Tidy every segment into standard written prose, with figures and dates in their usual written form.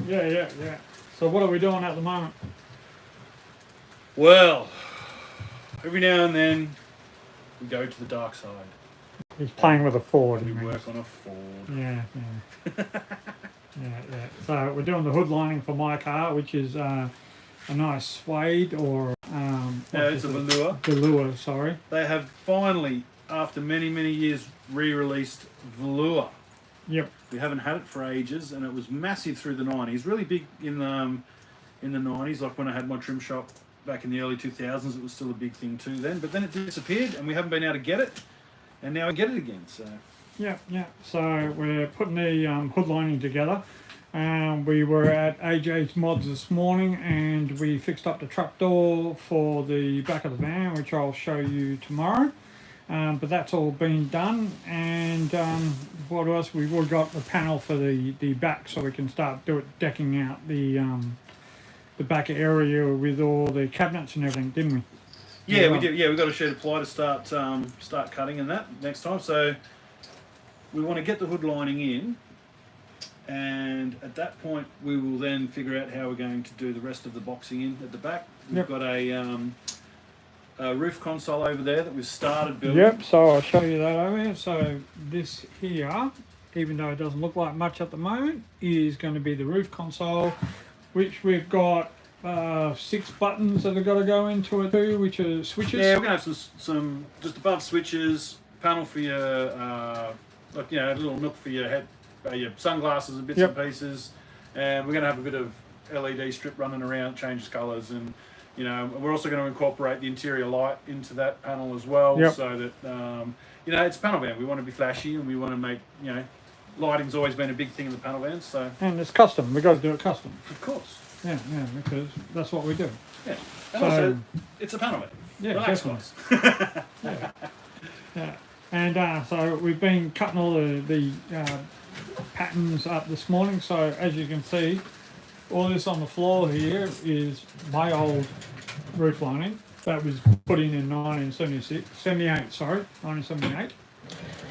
Yeah. So what are we doing at the moment? Well, every now and then we go to the dark side. He's playing with a Ford. We work on a Ford. Yeah. So we're doing the hood lining for my car, which is a nice suede or it's a Velour. Velour, sorry. They have finally, after many years, re-released Velour. Yep. We haven't had it for ages, and it was massive through the 90s. Really big in the 90s, like when I had my trim shop back in the early 2000s. It was still a big thing too then, but then it disappeared, and we haven't been able to get it, and now we get it again. So. Yeah. So we're putting the hood lining together. We were at AJ's Mods this morning, and we fixed up the trap door for the back of the van, which I'll show you tomorrow. But that's all been done, and what else? We've all got the panel for the back, so we can start decking out the back area with all the cabinets and everything, didn't we? Yeah, we did. Yeah, we got a sheet of ply to start cutting and that next time. So we want to get the hood lining in, and at that point we will then figure out how we're going to do the rest of the boxing in at the back. We've got a roof console over there that we've started building. Yep, so I'll show you that over here. So this here, even though it doesn't look like much at the moment, is going to be the roof console, which we've got 6 buttons that have got to go into it too, which are switches. Yeah, we're going to have some just above switches, panel for your, a little nook for your head, your sunglasses and bits and pieces. And we're going to have a bit of LED strip running around, changes colours, and we're also going to incorporate the interior light into that panel as well, so that it's a panel van. We want to be flashy, and we want to make lighting's always been a big thing in the panel vans. So and it's custom. We got to do it custom. Of course. Yeah, because that's what we do. Yeah, and also it's a panel van. Yeah, relax, guys. Yeah. And so we've been cutting all the patterns up this morning. So as you can see, all this on the floor here is my old roof lining that was put in 1978.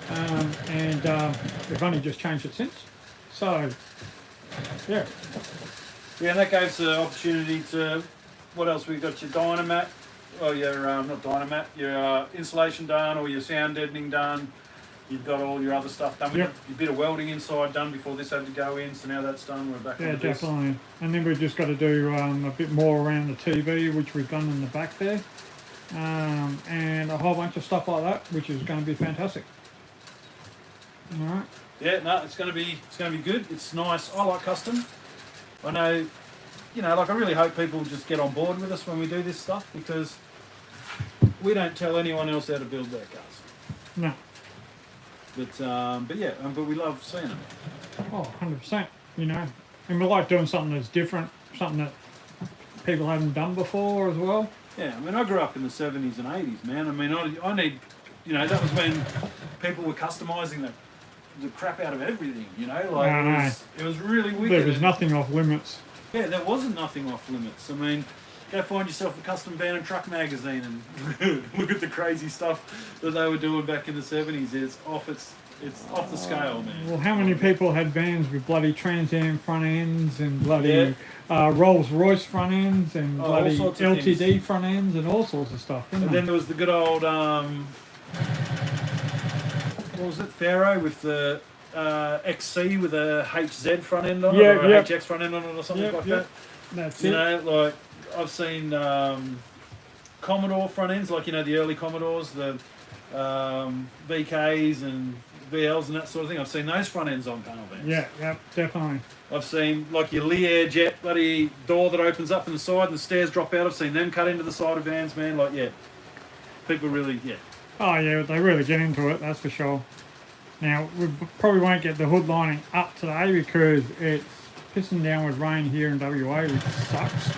And we've only just changed it since. So, yeah. Yeah, and that gave us the opportunity to, what else? We've got your Dynamat, or your, not Dynamat, your insulation done, or your sound deadening done. You've got all your other stuff done. Your bit of welding inside done before this had to go in, so now that's done. We're back on this. Yeah, definitely. And then we've just got to do a bit more around the TV, which we've done in the back there, and a whole bunch of stuff like that, which is going to be fantastic. All right. Yeah, no, it's going to be good. It's nice. I like custom. I know, I really hope people just get on board with us when we do this stuff, because we don't tell anyone else how to build their cars. No. But we love seeing it. Oh, 100%, and we like doing something that's different, something that people haven't done before as well. Yeah, I mean, I grew up in the 70s and 80s, man. I mean, I need, that was when people were customising the crap out of everything, it was really wicked. There was nothing off limits. Yeah, there wasn't nothing off limits. I mean, go find yourself a custom van and truck magazine and look at the crazy stuff that they were doing back in the 70s. It's off the scale, man. Well, how many people had vans with bloody Trans Am front ends and bloody Rolls Royce front ends and bloody LTD things. Front ends and all sorts of stuff, and then there was the good old, what was it, Pharaoh with the XC with a HZ front end on it, or a HX front end on it, or something like that. That's it. Like I've seen Commodore front ends, like the early Commodores, the VKs and VLs and that sort of thing. I've seen those front ends on panel vans. Yeah, definitely. I've seen like your Lear Jet bloody door that opens up in the side and the stairs drop out. I've seen them cut into the side of vans, man. People really, Oh yeah, they really get into it, that's for sure. Now, we probably won't get the hood lining up today because it's pissing down with rain here in WA, which sucks.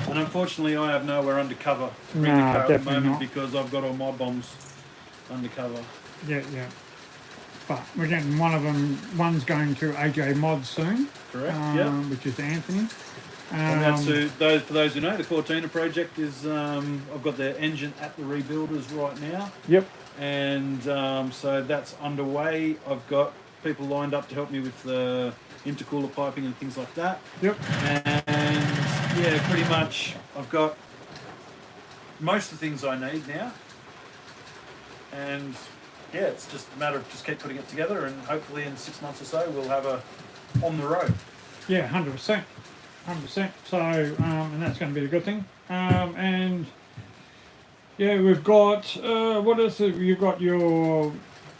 And unfortunately, I have nowhere undercover to bring the car at the moment because I've got all my bombs undercover. Yeah. But we're getting one's going to AJ Mods soon. Correct, which is Anthony. And that's for those who know, the Cortina project is, I've got the engine at the rebuilders right now. Yep. And so that's underway. I've got people lined up to help me with the intercooler piping and things like that. Yep. And yeah, pretty much I've got most of the things I need now. And yeah, it's just a matter of just keep putting it together, and hopefully in 6 months or so we'll have a on the road. Yeah, 100%. 100%. So, and that's going to be a good thing. And yeah, we've got, what is it? You've got your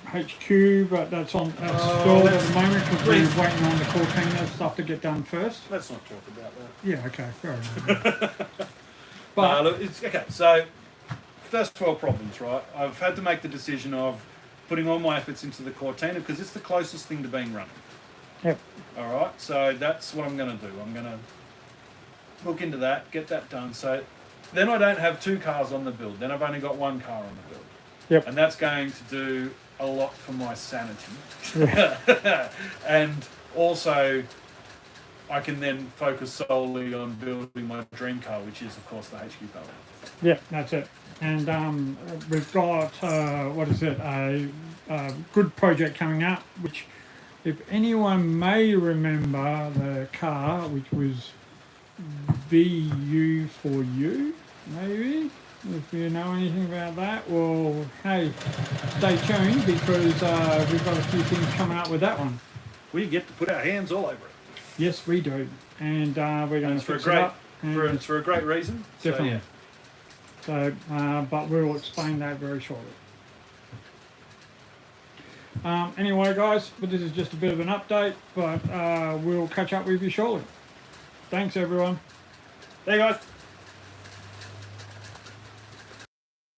HQ, but that's stalled at the moment because we're waiting on the Cortina stuff to get done first. Let's not talk about that. Yeah, okay, fair enough. But look, it's okay. So first world problems, right? I've had to make the decision of putting all my efforts into the Cortina because it's the closest thing to being running. yep, All right, so that's what I'm going to do. I'm going to look into that, get that done. So then I don't have 2 cars on the build. Then I've only got 1 car on the build. Yep. And that's going to do a lot for my sanity. Yeah. And also, I can then focus solely on building my dream car, which is, of course, the HQ Panel. yeah, that's it. And we've got a good project coming up, which, if anyone may remember, the car which was VU for you, maybe. If you know anything about that, well, hey, stay tuned because we've got a few things coming up with that one. We get to put our hands all over it. Yes, we do, and we're going to It's for a fix great, it up. it's for a great reason. Definitely. So, yeah. So, but we'll explain that very shortly. Anyway, guys, but this is just a bit of an update, but we'll catch up with you shortly. Thanks, everyone. There you guys.